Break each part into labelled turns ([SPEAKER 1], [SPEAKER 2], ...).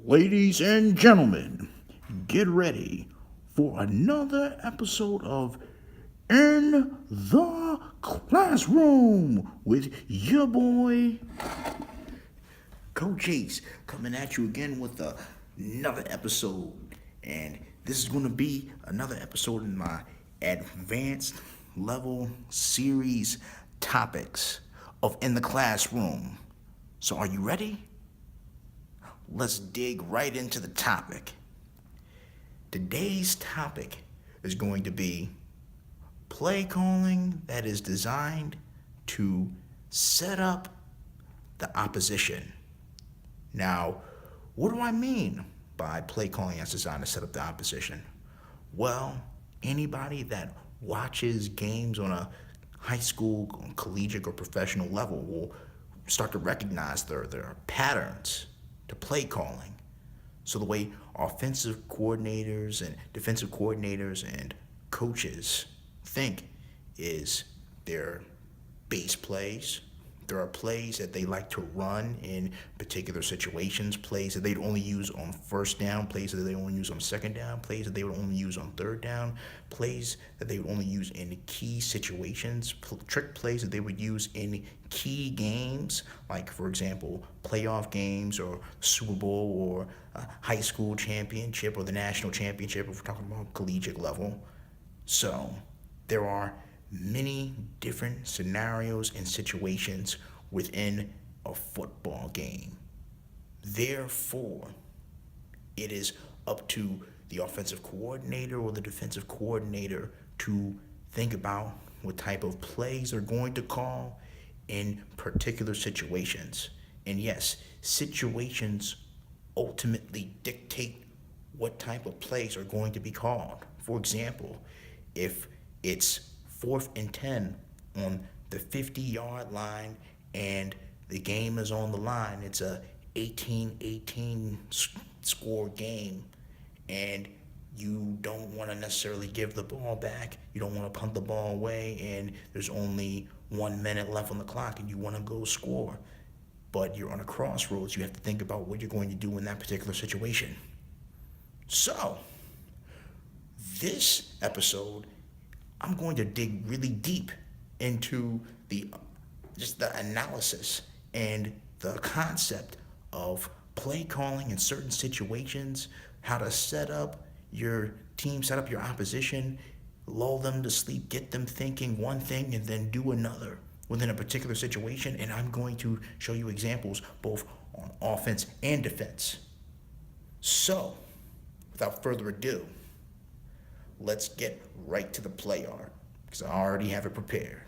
[SPEAKER 1] Ladies and gentlemen, get ready for another episode of In the Classroom with your boy, Coach Ace, coming at you again with another episode. And this is going to be another episode in my advanced level series topics of In the Classroom. So, are you ready? Let's dig right into the topic. Today's topic is going to be play calling that is designed to set up the opposition. Now, what do I mean by play calling that's designed to set up the opposition? Well, anybody that watches games on a high school, collegiate, or professional level will start to recognize their patterns to play calling. So the way offensive coordinators and defensive coordinators and coaches think is their base plays. There are plays that they like to run in particular situations, plays that they'd only use on first down, plays that they only use on second down, plays that they would only use on third down, plays that they would only use in key situations, trick plays that they would use in key games, like, for example, playoff games or Super Bowl or high school championship or the national championship if we're talking about collegiate level. So there are many different scenarios and situations within a football game. Therefore, it is up to the offensive coordinator or the defensive coordinator to think about what type of plays they're going to call in particular situations. And yes, situations ultimately dictate what type of plays are going to be called. For example, if it's 4th and 10 on the 50-yard line and the game is on the line, it's a 18-18 score game, and you don't want to necessarily give the ball back, you don't want to punt the ball away, and there's only 1 minute left on the clock and you want to go score, but you're on a crossroads. You have to think about what you're going to do in that particular situation. So, this episode, I'm going to dig really deep into the analysis and the concept of play calling in certain situations, how to set up your team, set up your opposition, lull them to sleep, get them thinking one thing and then do another within a particular situation. And I'm going to show you examples both on offense and defense. So, without further ado, let's get right to the play art, because I already have it prepared.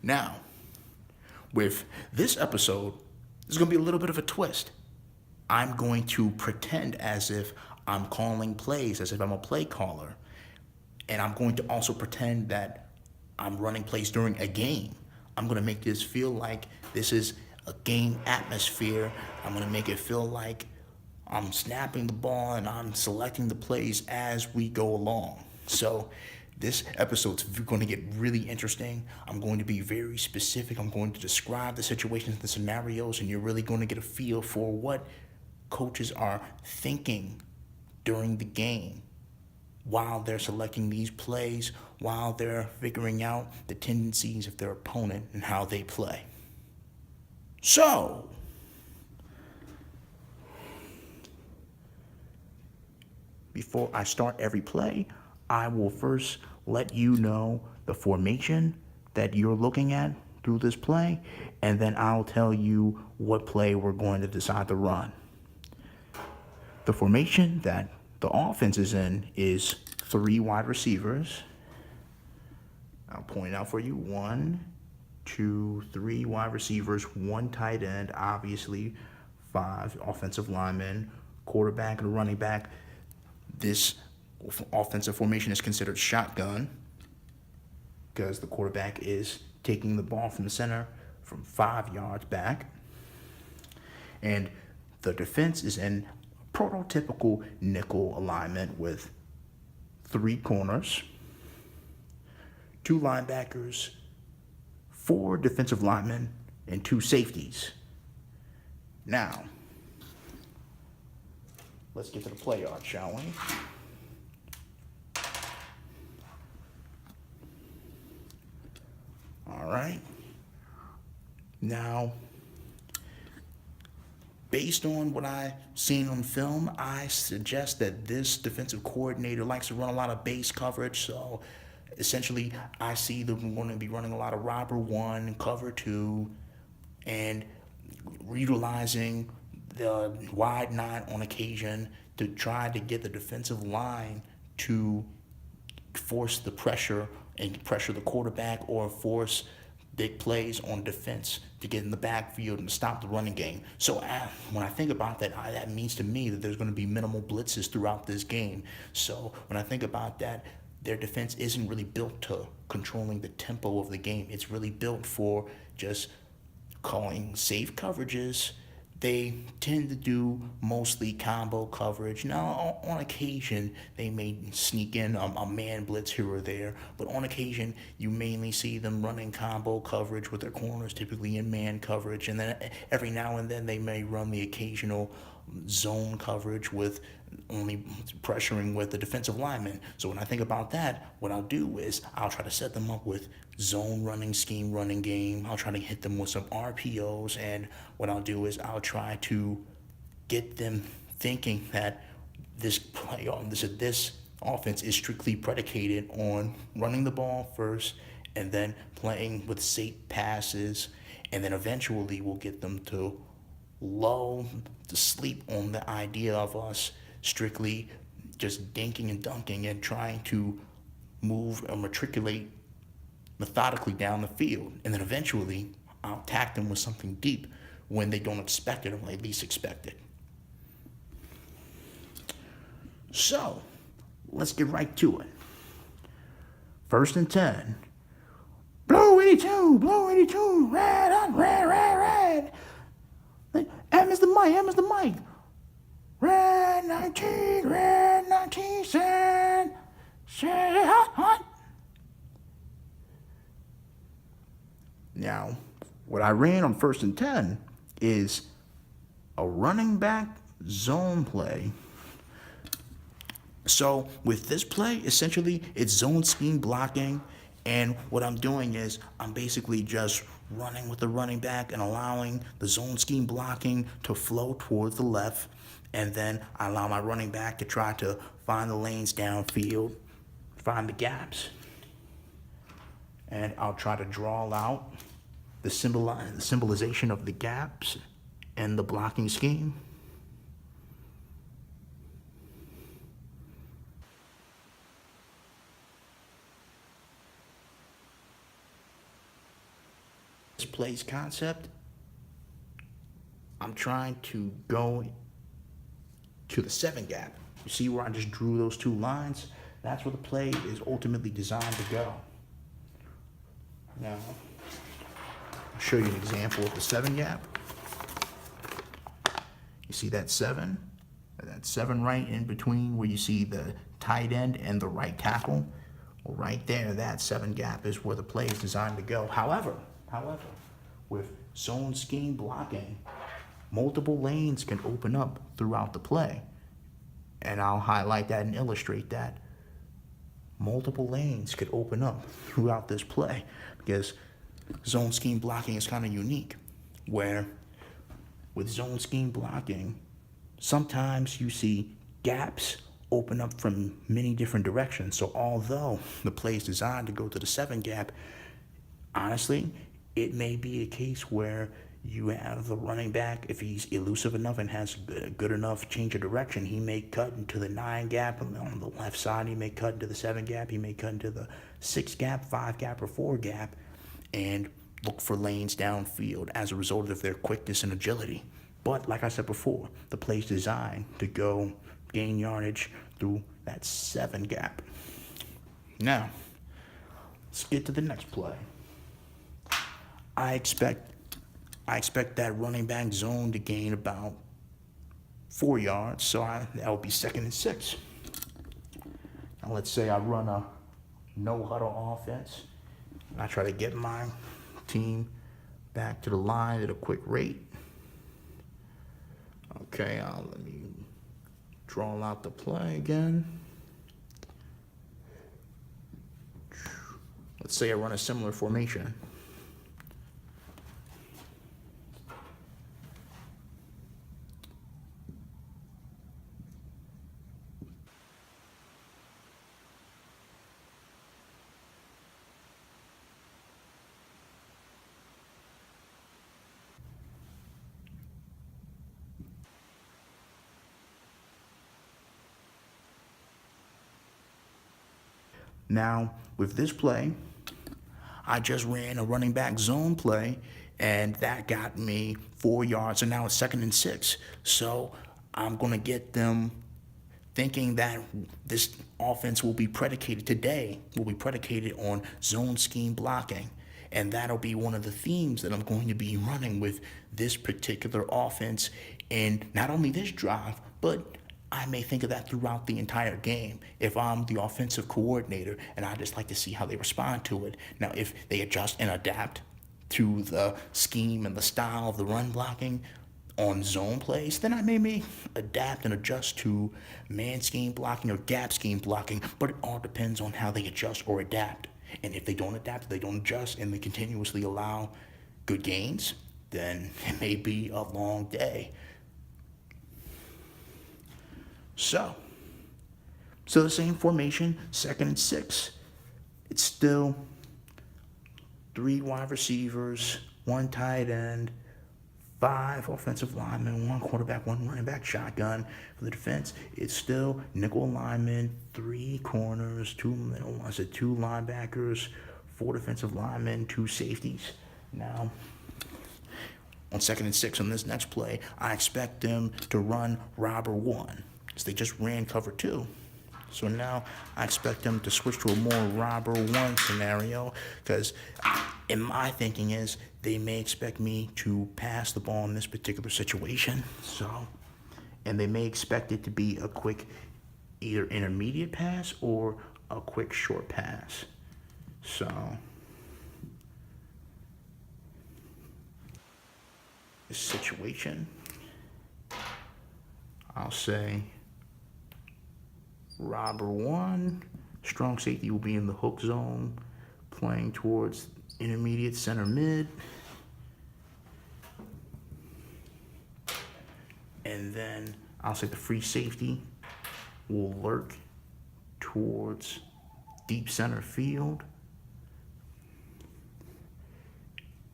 [SPEAKER 1] Now, with this episode, there's going to be a little bit of a twist. I'm going to pretend as if I'm calling plays, as if I'm a play caller. And I'm going to also pretend that I'm running plays during a game. I'm going to make this feel like this is a game atmosphere. I'm going to make it feel like I'm snapping the ball and I'm selecting the plays as we go along. So this episode's going to get really interesting. I'm going to be very specific. I'm going to describe the situations, the scenarios, and you're really going to get a feel for what coaches are thinking during the game while they're selecting these plays, while they're figuring out the tendencies of their opponent and how they play. So, before I start every play, I will first let you know the formation that you're looking at through this play, and then I'll tell you what play we're going to decide to run. The formation that the offense is in is 3 wide receivers. I'll point out for you 1, 2, 3 wide receivers, 1 tight end, obviously 5 offensive linemen, quarterback and running back. This offensive formation is considered shotgun because the quarterback is taking the ball from the center from 5 yards back. And the defense is in prototypical nickel alignment with 3 corners, 2 linebackers, 4 defensive linemen, and 2 safeties. Now, let's get to the play yard, shall we? All right. Now, based on what I've seen on film, I suggest that this defensive coordinator likes to run a lot of base coverage. So essentially, I see them going to be running a lot of robber 1, cover 2, and utilizing the wide 9 on occasion to try to get the defensive line to force the pressure and pressure the quarterback, or force big plays on defense to get in the backfield and to stop the running game. So when I think about that, that means to me that there's going to be minimal blitzes throughout this game. So when I think about that, their defense isn't really built to controlling the tempo of the game. It's really built for just calling safe coverages. They tend to do mostly combo coverage. Now, on occasion, they may sneak in a man blitz here or there, but on occasion, you mainly see them running combo coverage with their corners, typically in man coverage, and then every now and then they may run the occasional zone coverage with only pressuring with the defensive lineman. So when I think about that, what I'll do is I'll try to set them up with zone running, scheme running game. I'll try to hit them with some RPOs, and what I'll do is I'll try to get them thinking that this offense is strictly predicated on running the ball first and then playing with safe passes, and then eventually we'll get them to lull to sleep on the idea of us strictly just dinking and dunking and trying to move or matriculate methodically down the field. And then eventually I'll attack them with something deep when they don't expect it, or when they least expect it. So let's get right to it. 1st and 10. Blow 82, red on red. M is the mic. Red 19, say hot. Now, what I ran on 1st and 10 is a running back zone play. So with this play, essentially, it's zone scheme blocking, and what I'm doing is I'm basically just running with the running back and allowing the zone scheme blocking to flow towards the left, and then I allow my running back to try to find the lanes downfield, find the gaps, and I'll try to draw out the symbolization of the gaps and the blocking scheme. This play's concept, I'm trying to go to the 7 gap. You see where I just drew those 2 lines? That's where the play is ultimately designed to go. Now, I'll show you an example of the 7 gap. You see that 7? That 7 right in between where you see the tight end and the right tackle? Well, right there, that 7 gap is where the play is designed to go. However, with zone scheme blocking, multiple lanes can open up throughout the play. And I'll highlight that and illustrate that. Multiple lanes could open up throughout this play because zone scheme blocking is kind of unique, where with zone scheme blocking, sometimes you see gaps open up from many different directions. So although the play is designed to go to the 7 gap, honestly, it may be a case where you have the running back, if he's elusive enough and has a good enough change of direction, he may cut into the 9 gap on the left side, he may cut into the 7 gap, he may cut into the 6 gap, 5 gap, or 4 gap, and look for lanes downfield as a result of their quickness and agility. But like I said before, the play's designed to go gain yardage through that 7 gap. Now, let's get to the next play. I expect that running back zone to gain about 4 yards, so that would be 2nd and 6. Now let's say I run a no huddle offense, I try to get my team back to the line at a quick rate. Okay, let me draw out the play again. Let's say I run a similar formation. Now, with this play, I just ran a running back zone play, and that got me 4 yards, and now it's 2nd and 6. So I'm going to get them thinking that this offense will be predicated on zone scheme blocking. And that'll be one of the themes that I'm going to be running with this particular offense in not only this drive, but I may think of that throughout the entire game if I'm the offensive coordinator, and I just like to see how they respond to it. Now, if they adjust and adapt to the scheme and the style of the run blocking on zone plays, then I may adapt and adjust to man scheme blocking or gap scheme blocking, but it all depends on how they adjust or adapt. And if they don't adapt, if they don't adjust, and they continuously allow good gains, then it may be a long day. So the same formation, 2nd and 6. It's still 3 wide receivers, 1 tight end, 5 offensive linemen, 1 quarterback, 1 running back, shotgun. For the defense, it's still nickel linemen, 3 corners, 2 linebackers, 4 defensive linemen, 2 safeties. Now, on 2nd and 6 on this next play, I expect them to run robber 1. So they just ran cover 2. So now I expect them to switch to a more robber 1 scenario, because in my thinking is they may expect me to pass the ball in this particular situation. And they may expect it to be a quick either intermediate pass or a quick short pass. So this situation, I'll say robber 1, strong safety will be in the hook zone, playing towards intermediate center mid. And then I'll say the free safety will lurk towards deep center field.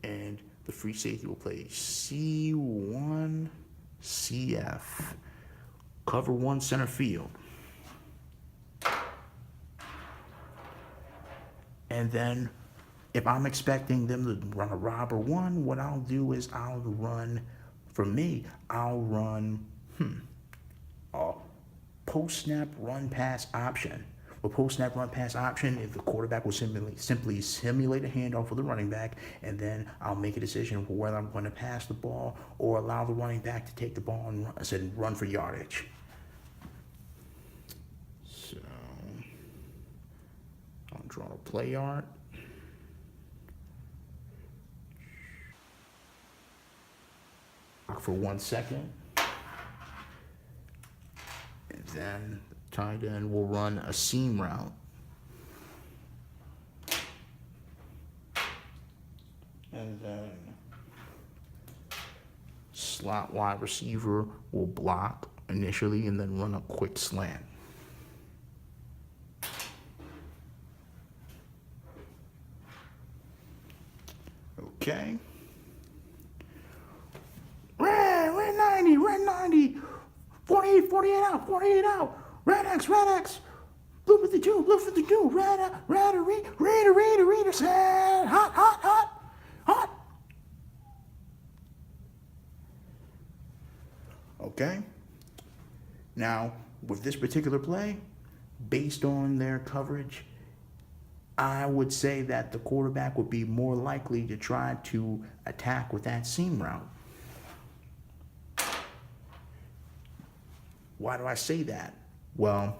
[SPEAKER 1] And the free safety will play C1, CF, cover 1 center field. And then if I'm expecting them to run a robber 1, what I'll do is I'll run a post-snap run-pass option. With post-snap run-pass option, if the quarterback will simply simulate a handoff with the running back, and then I'll make a decision for whether I'm going to pass the ball or allow the running back to take the ball and run for yardage. So I'll draw a play art. For 1 second. And then the tight end will run a seam route. And then slot wide receiver will block initially and then run a quick slant. Okay. Red 90, 48 out, red X, blue 52, reader, set, hot. Okay. Now, with this particular play, based on their coverage, I would say that the quarterback would be more likely to try to attack with that seam route. Why do I say that? Well,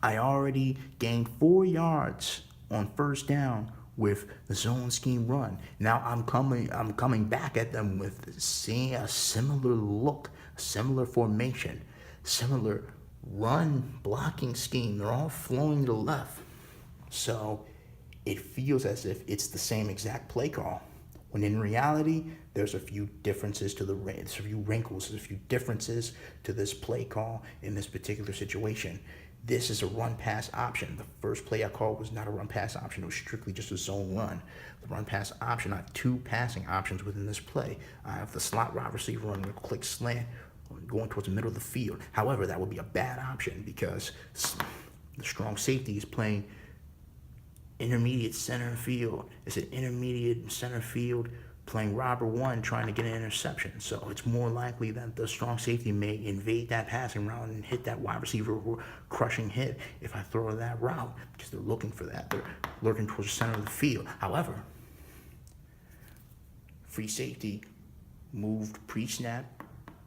[SPEAKER 1] I already gained 4 yards on 1st down with the zone scheme run. Now I'm coming back at them with seeing a similar look, a similar formation, similar run blocking scheme. They're all flowing to the left. So it feels as if it's the same exact play call. When in reality, there's a few differences to there's a few wrinkles, there's a few differences to this play call in this particular situation. This is a run pass option. The first play I called was not a run pass option. It was strictly just a zone run. The run pass option, I have two passing options within this play. I have the slot wide receiver running a click slant going towards the middle of the field. However, that would be a bad option because the strong safety is playing intermediate center field. It's an intermediate center field playing robber one trying to get an interception. So it's more likely that the strong safety may invade that passing route and hit that wide receiver crushing hit if I throw that route because they're looking for that. They're lurking towards the center of the field. However, free safety moved pre-snap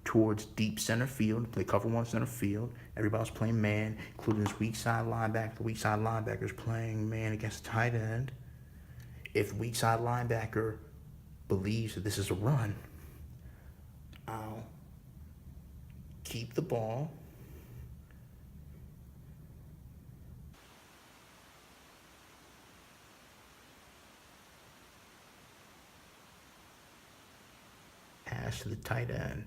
[SPEAKER 1] towards deep center field, play cover one center field. Everybody's playing man, including this weak side linebacker. The weak side linebacker is playing man against the tight end. If the weak side linebacker believes that this is a run, I'll keep the ball. Pass to the tight end.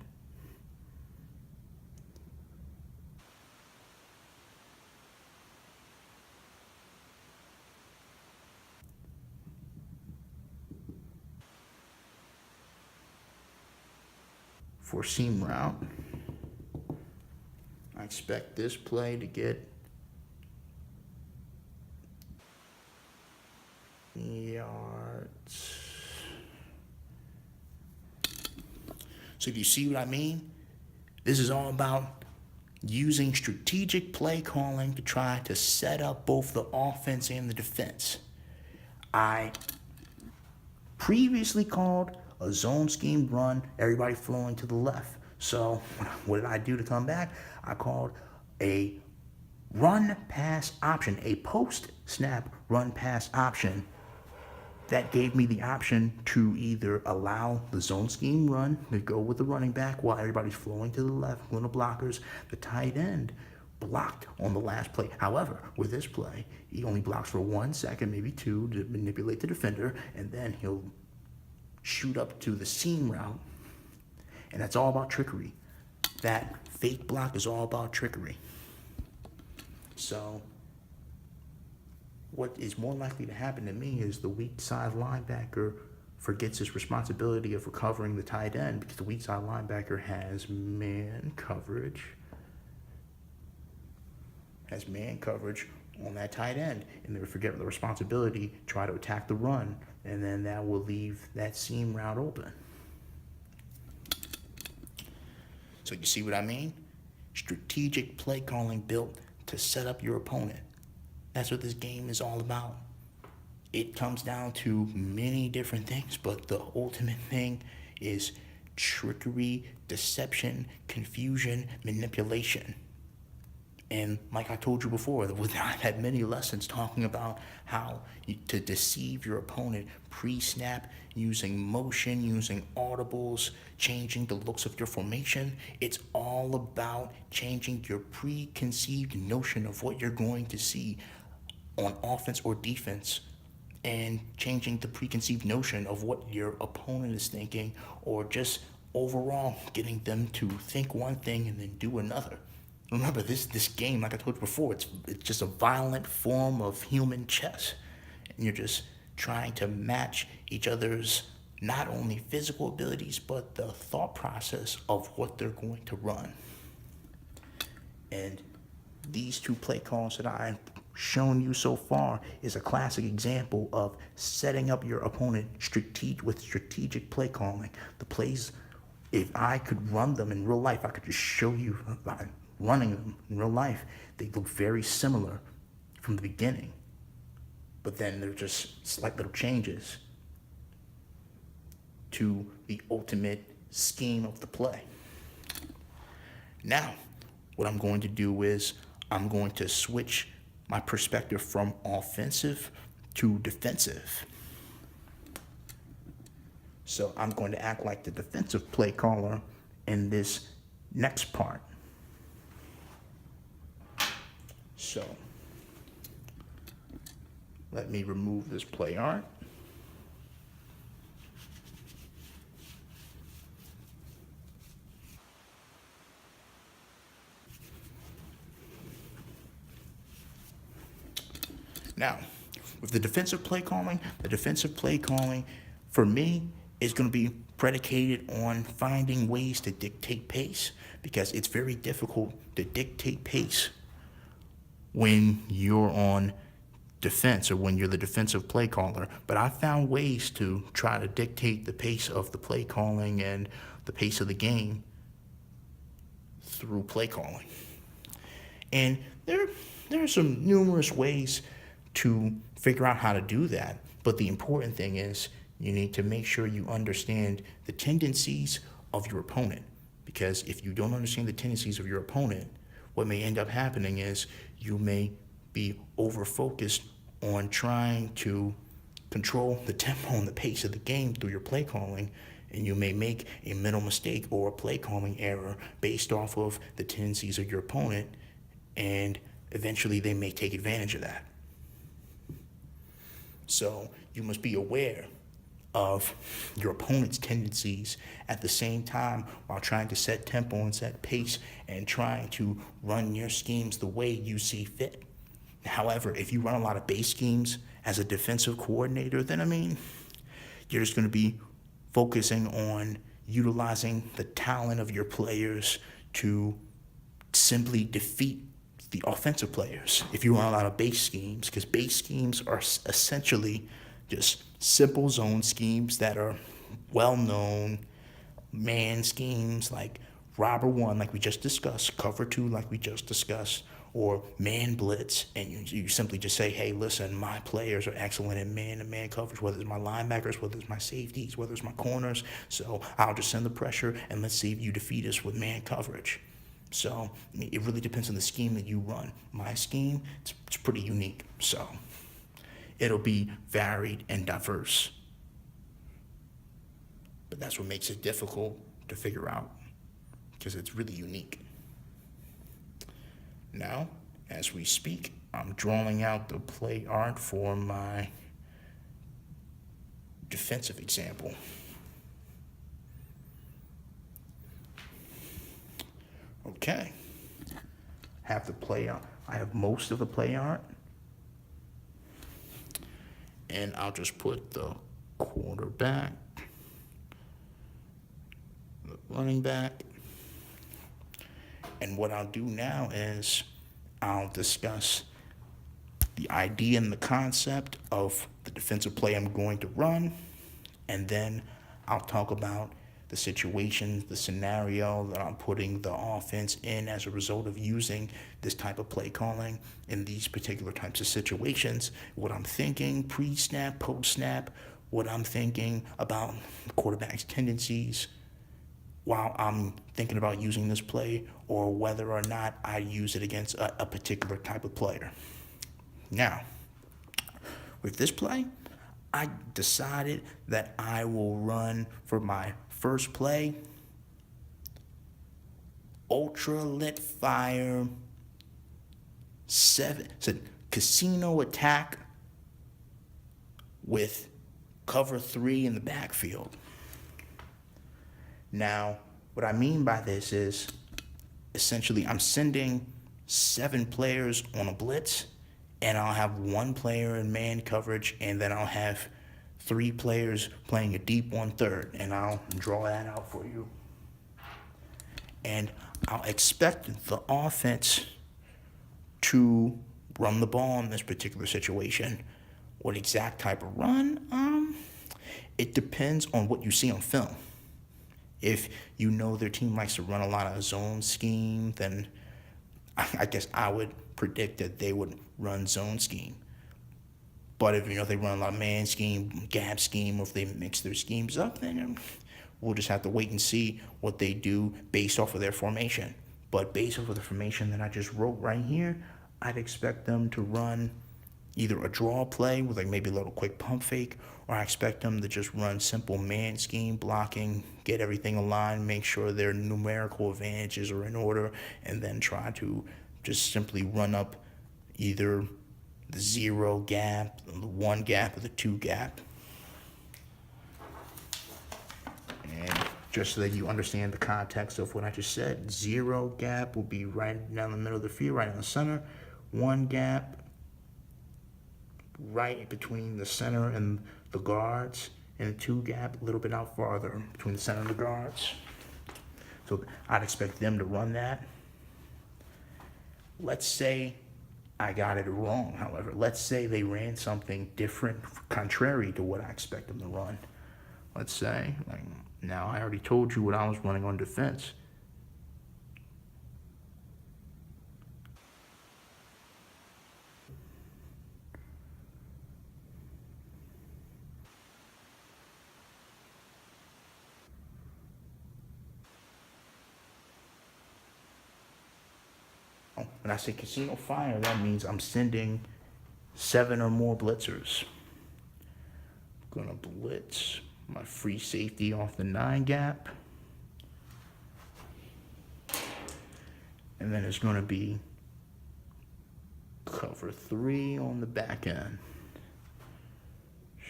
[SPEAKER 1] For seam route, I expect this play to get yards. So do you see what I mean? This is all about using strategic play calling to try to set up both the offense and the defense. I previously called a zone scheme run, everybody flowing to the left. So what did I do to come back? I called a run pass option, a post snap run pass option that gave me the option to either allow the zone scheme run to go with the running back while everybody's flowing to the left, little blockers, the tight end blocked on the last play. However, with this play, he only blocks for 1 second, maybe 2, to manipulate the defender, and then he'll shoot up to the seam route, and that's all about trickery. That fake block is all about trickery. So what is more likely to happen to me is the weak side linebacker forgets his responsibility of recovering the tight end because the weak side linebacker has man coverage on that tight end, and they forget the responsibility, try to attack the run, and then that will leave that seam route open. So you see what I mean? Strategic play calling built to set up your opponent. That's what this game is all about. It comes down to many different things, but the ultimate thing is trickery, deception, confusion, manipulation. And like I told you before, I've had many lessons talking about how to deceive your opponent pre-snap, using motion, using audibles, changing the looks of your formation. It's all about changing your preconceived notion of what you're going to see on offense or defense, and changing the preconceived notion of what your opponent is thinking, or just overall getting them to think one thing and then do another. Remember, this game, like I told you before, it's just a violent form of human chess. And you're just trying to match each other's not only physical abilities, but the thought process of what they're going to run. And these two play calls that I've shown you so far is a classic example of setting up your opponent with strategic play calling. The plays, if I could run them in real life, I could just show you by running them in real life. They look very similar from the beginning, but then they're just slight little changes to the ultimate scheme of the play. Now, what I'm going to do is I'm going to switch my perspective from offensive to defensive. So I'm going to act like the defensive play caller in this next part. So let me remove this play art. Now, with the defensive play calling for me is going to be predicated on finding ways to dictate pace, because it's very difficult to dictate pace when you're on defense or when you're the defensive play caller. But I found ways to try to dictate the pace of the play calling and the pace of the game through play calling. And there are some numerous ways to figure out how to do that. But the important thing is you need to make sure you understand the tendencies of your opponent. Because if you don't understand the tendencies of your opponent, what may end up happening is you may be over-focused on trying to control the tempo and the pace of the game through your play calling, and you may make a mental mistake or a play calling error based off of the tendencies of your opponent, and eventually they may take advantage of that. So you must be aware of your opponent's tendencies at the same time while trying to set tempo and set pace and trying to run your schemes the way you see fit. However, if you run a lot of base schemes as a defensive coordinator, then you're just going to be focusing on utilizing the talent of your players to simply defeat the offensive players. If you run a lot of base schemes, because base schemes are essentially just simple zone schemes that are well-known, man schemes like robber one, like we just discussed, cover two, like we just discussed, or man blitz, and you simply just say, hey, listen, my players are excellent in man-to-man coverage, whether it's my linebackers, whether it's my safeties, whether it's my corners, so I'll just send the pressure, and let's see if you defeat us with man coverage. So it really depends on the scheme that you run. My scheme, it's pretty unique, so it'll be varied and diverse. But that's what makes it difficult to figure out, because it's really unique. Now, as we speak, I'm drawing out the play art for my defensive example. Okay. Have the play art. I have most of the play art. And I'll just put the quarterback, the running back. And what I'll do now is I'll discuss the idea and the concept of the defensive play I'm going to run. And then I'll talk about the situation, the scenario that I'm putting the offense in as a result of using this type of play calling in these particular types of situations, what I'm thinking pre-snap, post-snap, what I'm thinking about the quarterback's tendencies while I'm thinking about using this play, or whether or not I use it against a particular type of player. Now, with this play, I decided that I will run for my first play, ultra lit fire, casino attack with cover 3 in the backfield. Now, what I mean by this is essentially I'm sending 7 players on a blitz, and I'll have 1 player in man coverage, and then I'll have 3 players playing a deep 1/3, and I'll draw that out for you. And I'll expect the offense to run the ball in this particular situation. What exact type of run? It depends on what you see on film. If you know their team likes to run a lot of zone scheme, then I guess I would predict that they would run zone scheme. But if they run a lot of man scheme, gap scheme, or if they mix their schemes up, then we'll just have to wait and see what they do based off of their formation. But based off of the formation that I just wrote right here, I'd expect them to run, either a draw play with like maybe a little quick pump fake, or I expect them to just run simple man scheme blocking, get everything aligned, make sure their numerical advantages are in order, and then try to just simply run up either the 0 gap, the 1 gap, or the 2 gap. And just so that you understand the context of what I just said, 0 gap will be right down the middle of the field, right in the center. 1 gap right between the center and the guards, and a 2 gap a little bit out farther between the center and the guards. So I'd expect them to run that. Let's say I got it wrong, however. Let's say they ran something different, contrary to what I expect them to run. Let's say, like, now I already told you what I was running on defense. When I say casino fire, that means I'm sending 7 or more blitzers. I'm gonna blitz my free safety off the 9 gap. And then it's gonna be cover 3 on the back end.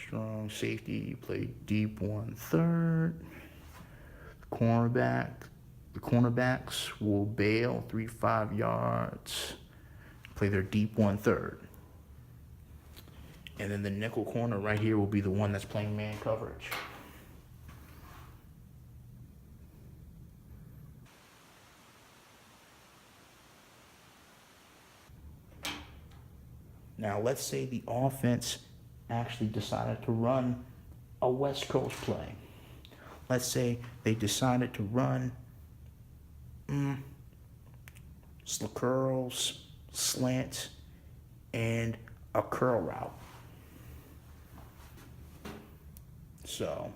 [SPEAKER 1] Strong safety, you play deep 1/3. The cornerbacks will bail 3-5 yards, play their deep 1/3. And then the nickel corner right here will be the one that's playing man coverage. Now let's say the offense actually decided to run a West Coast play. Let's say they decided to run slick curls, slants, and a curl route. So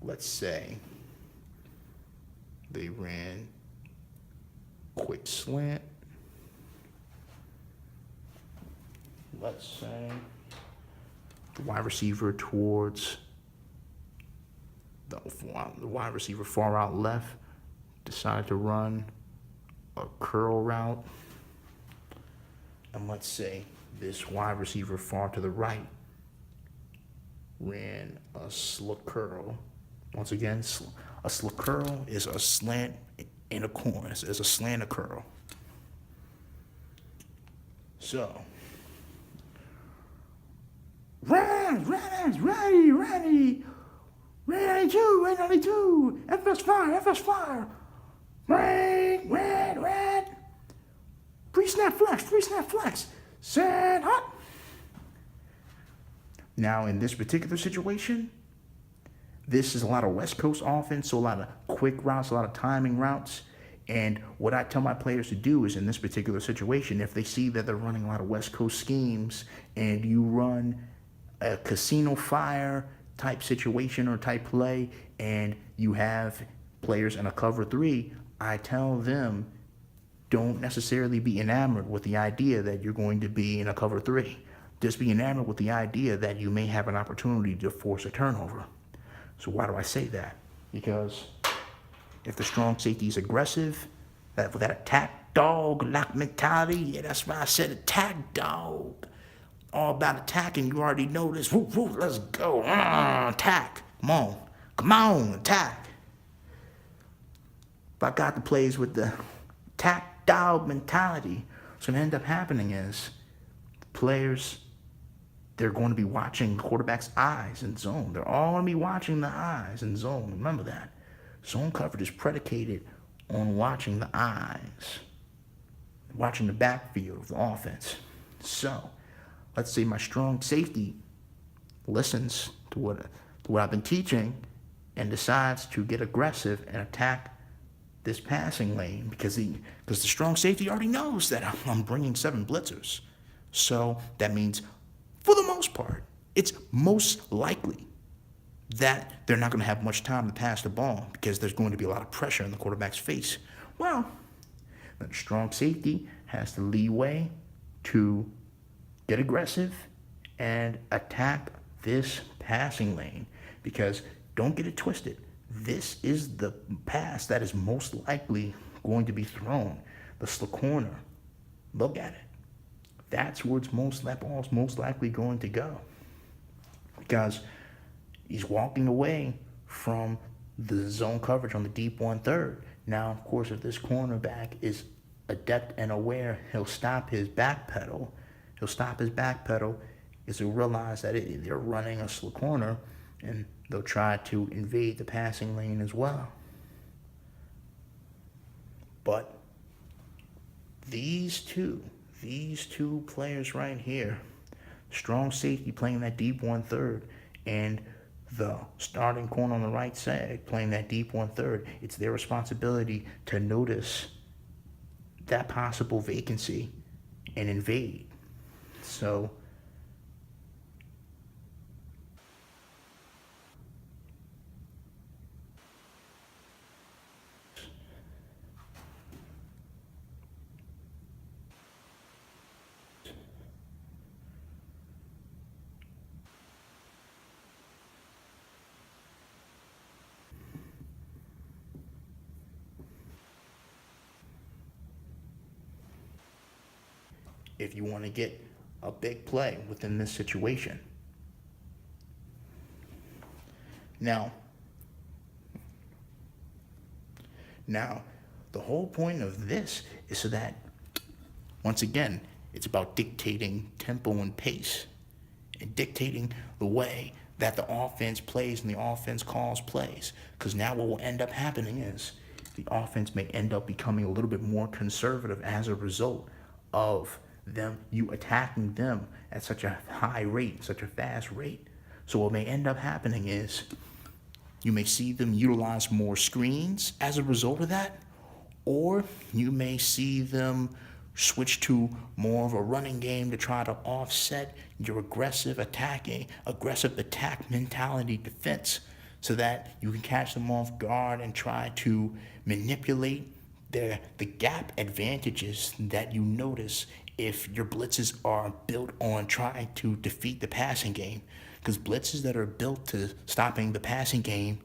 [SPEAKER 1] let's say they ran quick slant. Let's say the wide receiver towards the wide receiver far out left decided to run a curl route. And let's say this wide receiver far to the right ran a slick curl. Once again, a slick curl is a slant in a corner. It's a slant a curl. So, ready, 92, FS fire, red, pre-snap flex, set hot. Now, in this particular situation, this is a lot of West Coast offense, so a lot of quick routes, a lot of timing routes. And what I tell my players to do is, in this particular situation, if they see that they're running a lot of West Coast schemes and you run a casino fire type situation or type play and you have players in a cover 3, I tell them don't necessarily be enamored with the idea that you're going to be in a cover 3. Just be enamored with the idea that you may have an opportunity to force a turnover. So why do I say that? Because if the strong safety is aggressive, with that attack dog like mentality, yeah, that's why I said attack dog. All about attacking, you already know this. Woo, let's go. Attack. Come on, attack. If I got the plays with the attack dog mentality, what's going to end up happening is the players, they're going to be watching the quarterback's eyes in zone. They're all going to be watching the eyes in zone. Remember that. Zone coverage is predicated on watching the eyes, watching the backfield of the offense. So, let's say my strong safety listens to what I've been teaching and decides to get aggressive and attack this passing lane because the strong safety already knows that I'm bringing 7 blitzers. So that means, for the most part, it's most likely that they're not going to have much time to pass the ball because there's going to be a lot of pressure in the quarterback's face. Well, the strong safety has the leeway to get aggressive and attack this passing lane, because don't get it twisted. This is the pass that is most likely going to be thrown. The slick corner. Look at it. That's where that ball's most likely going to go. Because he's walking away from the zone coverage on the deep 1/3. Now, of course, if this cornerback is adept and aware, he'll stop his back pedal. Because he'll realize that they're running a slick corner, and they'll try to invade the passing lane as well. But these two players right here, strong safety playing that deep 1/3, and the starting corner on the right side playing that deep 1/3, it's their responsibility to notice that possible vacancy and invade. So if you want to get a big play within this situation. Now, the whole point of this is so that, once again, it's about dictating tempo and pace, and dictating the way that the offense plays and the offense calls plays. Because now what will end up happening is the offense may end up becoming a little bit more conservative as a result of you attacking them at such a high rate, such a fast rate. So what may end up happening is you may see them utilize more screens as a result of that, or you may see them switch to more of a running game to try to offset your aggressive attack mentality defense, so that you can catch them off guard and try to manipulate the gap advantages that you notice if your blitzes are built on trying to defeat the passing game. Because blitzes that are built to stopping the passing game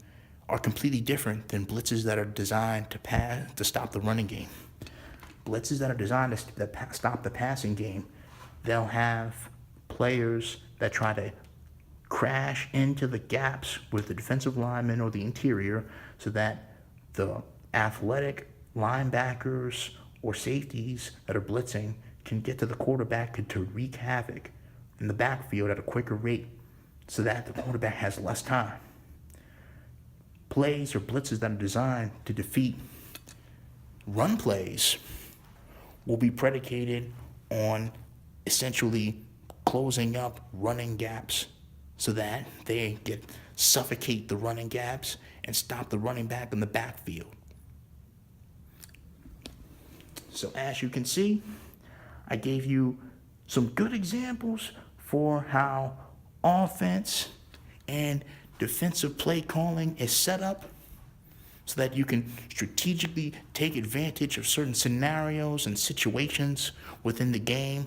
[SPEAKER 1] are completely different than blitzes that are designed to stop the running game. Blitzes that are designed to stop the passing game, they'll have players that try to crash into the gaps with the defensive lineman or the interior, so that the athletic linebackers or safeties that are blitzing can get to the quarterback to wreak havoc in the backfield at a quicker rate, so that the quarterback has less time. Plays or blitzes that are designed to defeat run plays will be predicated on essentially closing up running gaps, so that they suffocate the running gaps and stop the running back in the backfield. So as you can see, I gave you some good examples for how offense and defensive play calling is set up, so that you can strategically take advantage of certain scenarios and situations within the game.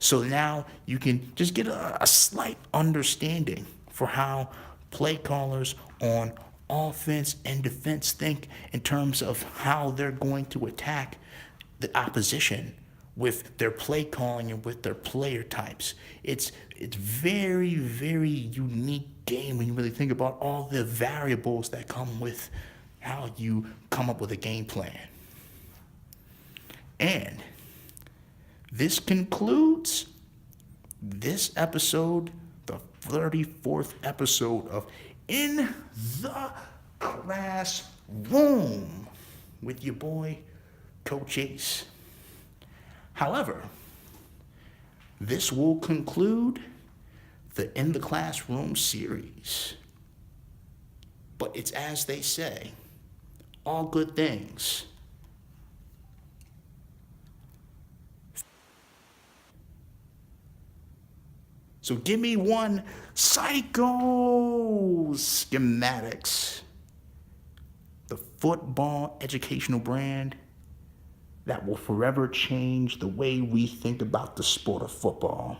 [SPEAKER 1] So now you can just get a slight understanding for how play callers on offense and defense think in terms of how they're going to attack the opposition with their play calling and with their player types. It's very, very unique game when you really think about all the variables that come with how you come up with a game plan. And this concludes this episode, the 34th episode of In the Classroom with your boy, Coach Ace. However, this will conclude the In the Classroom series. But it's as they say, all good things. So give me one Psycho Schematics, the football educational brand that will forever change the way we think about the sport of football.